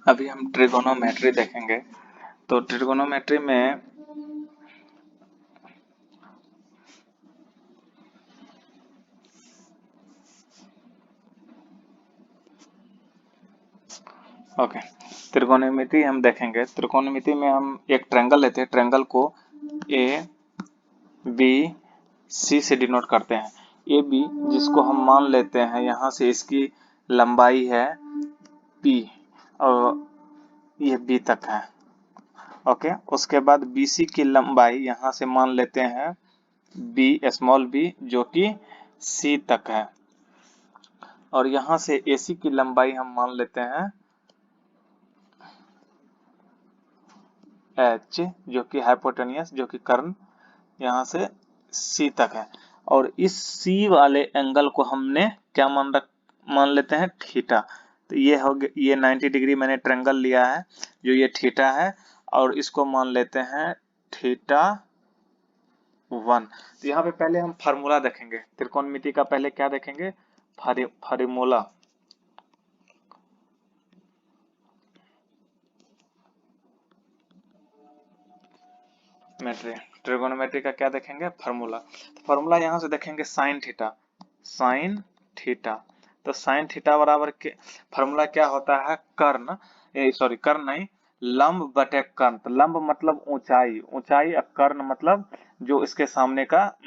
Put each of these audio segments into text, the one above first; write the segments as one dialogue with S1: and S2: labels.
S1: अभी हम ट्रिगोनोमेट्री देखेंगे। तो ट्रिगोनोमेट्री में ओके, त्रिकोणमिति हम देखेंगे। त्रिकोणमिति में हम एक ट्रायंगल लेते हैं, ट्रायंगल को ए बी सी से डिनोट करते हैं। ए बी जिसको हम मान लेते हैं यहाँ से इसकी लंबाई है पी और ये बी तक है। ओके, उसके बाद बी सी की लंबाई यहाँ से मान लेते हैं बी स्मॉल बी जो कि सी तक है, और यहाँ से ए सी की लंबाई हम मान लेते हैं एच जो कि हाइपोटेनियस जो कि कर्ण यहाँ से सी तक है, और इस सी वाले एंगल को हमने क्या मान लेते हैं थीटा। तो ये हो गया, ये 90 डिग्री मैंने ट्रायंगल लिया है जो ये थीटा है, और इसको मान लेते हैं थीटा 1। तो यहाँ पे पहले हम फार्मूला देखेंगे त्रिकोणमिति का। पहले क्या देखेंगे? फार्मूला। ट्रिगोनोमेट्री का क्या देखेंगे? फार्मूला। तो फार्मूला यहाँ से देखेंगे साइन थीटा। साइन थीटा, तो साइन थीटा बराबर के फार्मूला क्या होता है? कर्ण, सॉरी कर्ण नहीं, लंब बटे कर्ण। तो लंब मतलब ऊंचाई, ऊंचाई, और कर्ण मतलब जो इसके सामने का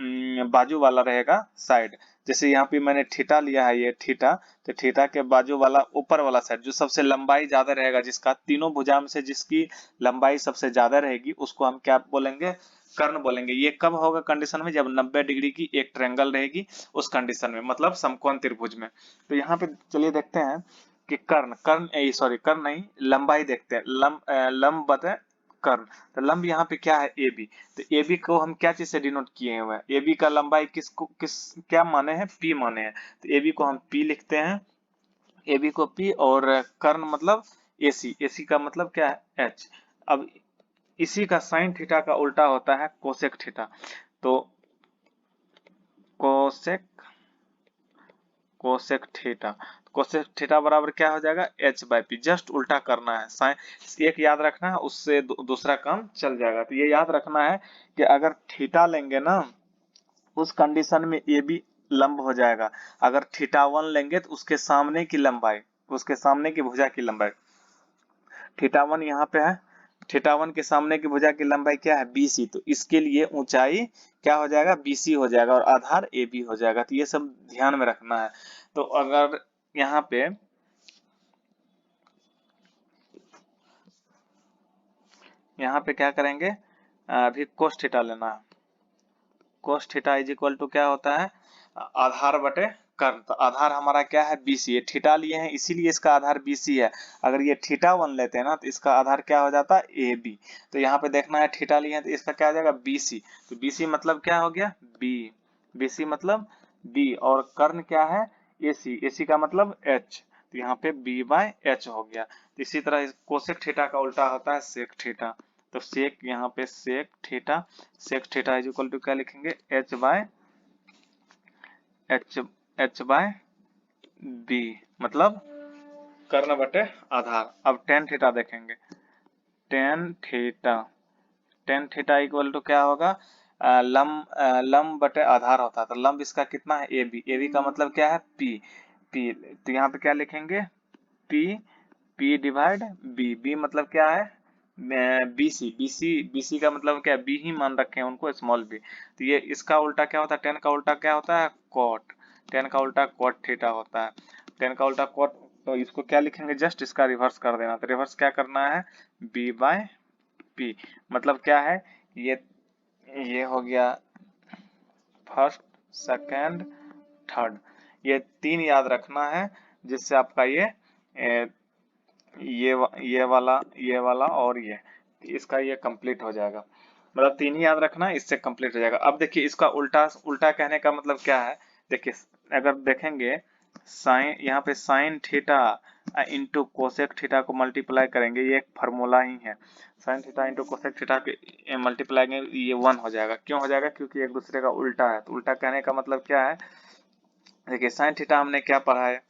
S1: बाजू वाला रहेगा, साइड। जैसे यहाँ पे मैंने थीटा लिया है, ये थीटा, तो थीटा के बाजू वाला ऊपर वाला साइड जो सबसे लंबाई ज्यादा रहेगा, जिसका तीनों भुजा में से जिसकी लंबाई सबसे ज्यादा रहेगी उसको हम क्या बोलेंगे? कर्ण बोलेंगे। ये कब होगा कंडीशन में? जब 90 डिग्री की एक ट्रायंगल रहेगी उस कंडीशन में, मतलब समकोण त्रिभुज में। तो यहाँ पे चलिए देखते हैं कि सॉरी कर्ण नहीं, लंबाई देखते हैं। लंब बटे कर्ण। तो लंब यहाँ पे क्या है? A B. तो ए बी को हम क्या चीज से डिनोट किए हुए हैं? ए बी का लंबाई किस क्या माने हैं? पी माने हैं। तो ए बी को हम पी लिखते हैं, ए बी को पी, और कर्ण मतलब ए सी, ए सी का मतलब क्या है? एच। अब इसी का साइन थीटा का उल्टा होता है कोसेक थीटा। तो cosec cosec theta, cosec theta बराबर क्या हो जाएगा? H by P. जस्ट उल्टा करना है, साइन एक याद रखना है, उससे दूसरा काम चल जाएगा। तो ये याद रखना है कि अगर थीटा लेंगे ना उस कंडीशन में ए बी लंब हो जाएगा। अगर थीटा 1 लेंगे तो उसके सामने की लंबाई, उसके सामने की भुजा की लंबाई, थीटा 1 यहाँ पे है, थीटा 1 के सामने की भुजा की लंबाई क्या है? BC। तो इसके लिए ऊंचाई क्या हो जाएगा? BC हो जाएगा, और आधार AB हो जाएगा। तो ये सब ध्यान में रखना है। तो अगर यहाँ पे क्या करेंगे? अभी कोस थीटा लेना है। Cos theta is equal to क्या होता है? आधार बटे कर्ण। तो आधार हमारा क्या है? BC। ये थीटा लिए हैं इसीलिए इसका आधार BC है। अगर ये थीटा 1 लेते हैं ना तो इसका आधार क्या हो जाता है? AB। तो यहाँ पे देखना है थीटा लिए हैं तो इसका क्या आ जाएगा? BC। तो BC मतलब क्या हो गया? B। BC मतलब B, और कर्ण क्या है? AC। AC का मतलब H। तो यहाँ पे B बाय H हो गया। तो इसी तरह कोसेक थीटा का उल्टा होता है सेक थीटा। तो सेक, यहाँ पे sec theta is equal to क्या लिखेंगे? एच बाय बी, मतलब कर्ण बटे आधार। अब टेन थीटा देखेंगे। टेन थीटा इक्वल टू क्या होगा? लंब बटे आधार होता है। तो लंब इसका कितना है? A B. ए बी का मतलब क्या है? पी। पी, तो यहाँ पे क्या लिखेंगे? P, P divide B. B मतलब क्या है? BC। BC का मतलब क्या है? बी ही मान रखे हैं उनको, स्मॉल बी। तो ये इसका उल्टा क्या होता है? टेन का उल्टा क्या होता है? कॉट। टेन का उल्टा कॉट थीटा होता है। टेन का उल्टा कॉट, तो इसको क्या लिखेंगे? जस्ट इसका रिवर्स कर देना। तो रिवर्स क्या करना है? B by P. मतलब क्या है? ये हो गया फर्स्ट, सेकेंड, थर्ड। ये तीन याद रखना है, जिससे आपका ये वाला और ये इसका ये कंप्लीट हो जाएगा। मतलब तीन ही याद रखना है, इससे कंप्लीट हो जाएगा। अब देखिए इसका उल्टा उल्टा कहने का मतलब क्या है? देखिए अगर देखेंगे साइन, यहाँ पे sine theta into cosec theta को मल्टीप्लाई करेंगे, ये एक फार्मूला ही है। Sine theta into cosec theta के मल्टीप्लाई करेंगे, ये 1 हो जाएगा। क्यों हो जाएगा? क्योंकि एक दूसरे का उल्टा है। तो उल्टा कहने का मतलब क्या है? देखिए साइन थीटा हमने क्या पढ़ा है?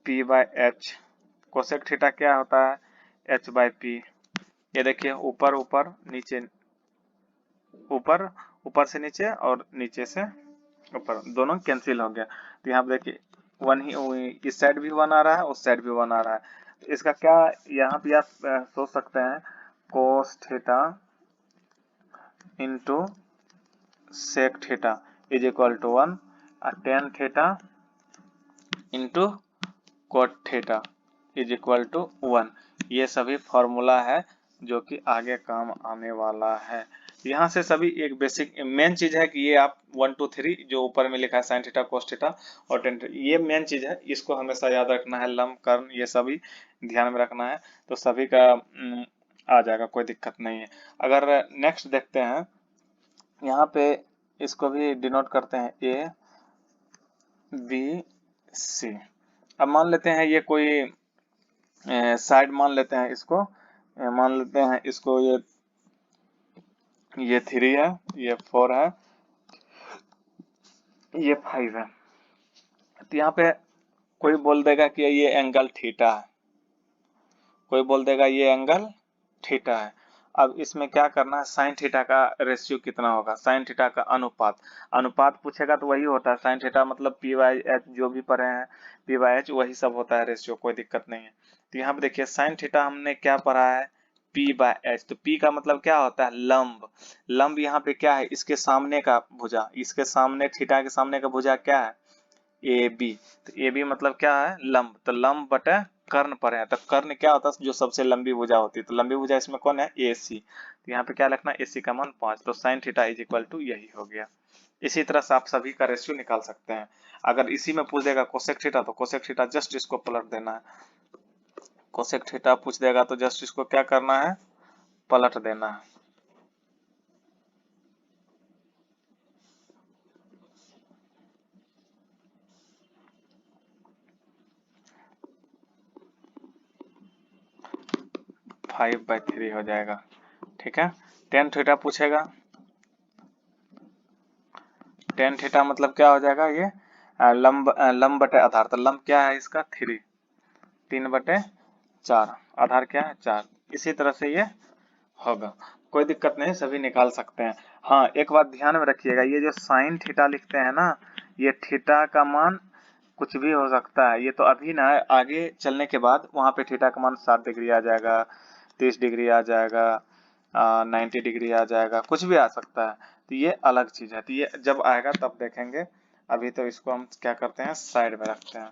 S1: P by H, cosec theta क्या होता है, h/p। ये देखिए ऊपर ऊपर नीचे, ऊपर ऊपर से नीचे और नीचे से ऊपर, दोनों कैंसिल हो गया। तो यहाँ पे देखिए वन ही, इस साइड भी वन आ रहा है, उस साइड भी वन आ रहा है। तो इसका क्या, यहाँ पे आप सोच सकते हैं cos theta into sec theta is equal to 1 और tan theta into cot theta is equal to 1। ये सभी फॉर्मूला है जो कि आगे काम आने वाला है। यहाँ से सभी एक बेसिक मेन चीज है कि ये आप 1 2 3 जो ऊपर में लिखा है साइन थीटा कोस थीटा और टेन थीटा, ये मेन चीज है, इसको हमेशा याद रखना है। लंब कर्ण ये सभी ध्यान में रखना है, तो सभी का आ जाएगा, कोई दिक्कत नहीं है। अगर नेक्स्ट देखते हैं, यहाँ पे इसको भी डिनोट करते हैं ए बी सी। अब मान लेते हैं ये कोई साइड मान लेते हैं इसको, मान लेते हैं इसको ये 3 है, ये 4 है, ये 5 है। तो यहाँ पे कोई बोल देगा कि ये एंगल थीटा है, कोई बोल देगा ये एंगल थीटा है। अब इसमें क्या करना है, साइन थीटा का रेशियो कितना होगा, साइन थीटा का अनुपात, अनुपात पूछेगा तो वही होता है साइन थीटा मतलब p/h, जो भी पढ़े हैं p/h वही सब होता है रेशियो, कोई दिक्कत नहीं है। तो यहाँ पे देखिए साइन थीटा हमने क्या पढ़ा है, p/h, तो p का मतलब क्या होता है, लंब। लंब यहाँ पे क्या है, इसके सामने का भुजा, इसके सामने थीटा के सामने का भुजा क्या है, ए बी। तो ए बी मतलब क्या है, लंब। तो लंब बटे कर्ण पर है, तो कर्ण क्या होता है, जो सबसे लंबी भुजा होती है। तो लंबी भुजा इसमें कौन है, ए सी। तो यहाँ पे क्या लिखना है, ए सी का मान 5। तो sine theta is equal to यही हो गया। इसी तरह से आप सभी का रेशियो निकाल सकते हैं। अगर इसी में पूछ देगा कोसेक थीटा, तो कोसेक थीटा जस्ट इसको पलट देना है। कोसेक थीटा पूछ देगा तो जस्ट इसको क्या करना है, पलट देना है। फाइव बाई थ्री हो जाएगा, ठीक है। टेन थीटा पूछेगा, टेन थीटा मतलब क्या हो जाएगा, ये लंब बटे आधार। तो लंब क्या है इसका, 3, 3/4, आधार क्या है 4। इसी तरह से ये होगा, कोई दिक्कत नहीं, सभी निकाल सकते हैं। हाँ एक बात ध्यान में रखिएगा, ये जो साइन थीटा लिखते हैं ना, ये थीटा का मान कुछ भी हो सकता है। ये तो अभी ना, आगे चलने के बाद वहां पे थीटा का मान 60 डिग्री आ जाएगा, 30 डिग्री आ जाएगा, 90 डिग्री आ जाएगा, कुछ भी आ सकता है। तो ये अलग चीज है, तो ये जब आएगा तब देखेंगे। अभी तो इसको हम क्या करते हैं, साइड में रखते हैं।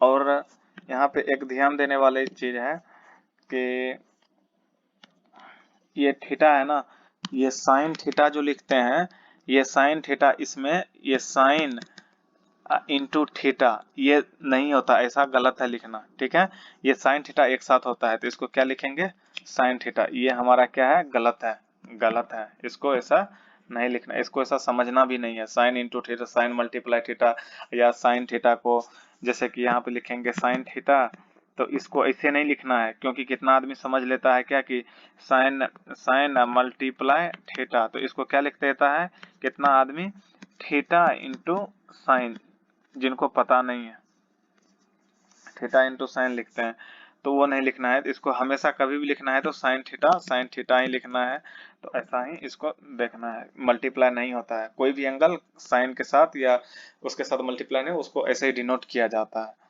S1: और यहाँ पे एक ध्यान देने वाली चीज है कि ये थीटा है ना, ये साइन थीटा जो लिखते हैं, ये साइन थीटा, इसमें ये साइन इंटू थीटा ये नहीं होता, ऐसा गलत है लिखना, ठीक है। ये साइन थीटा एक साथ होता है, तो इसको क्या लिखेंगे, साइन थीटा। ये हमारा क्या है, गलत है, गलत है, इसको ऐसा नहीं लिखना, इसको ऐसा समझना भी नहीं है। Sine into theta, sine multiply theta, या साइन थीटा को जैसे कि यहाँ पे लिखेंगे साइन थीटा, तो इसको ऐसे नहीं लिखना है, क्योंकि कितना आदमी समझ लेता है क्या कि साइन साइन मल्टीप्लाई थीटा, तो इसको क्या लिख देता है कितना आदमी, थीटा इंटू साइन, जिनको पता नहीं है थीटा इंटू साइन लिखते हैं, तो वो नहीं लिखना है। इसको हमेशा कभी भी लिखना है तो साइन थीटा ही लिखना है। तो ऐसा ही इसको देखना है, मल्टीप्लाई नहीं होता है, कोई भी एंगल साइन के साथ या उसके साथ मल्टीप्लाई नहीं, उसको ऐसे ही डिनोट किया जाता है।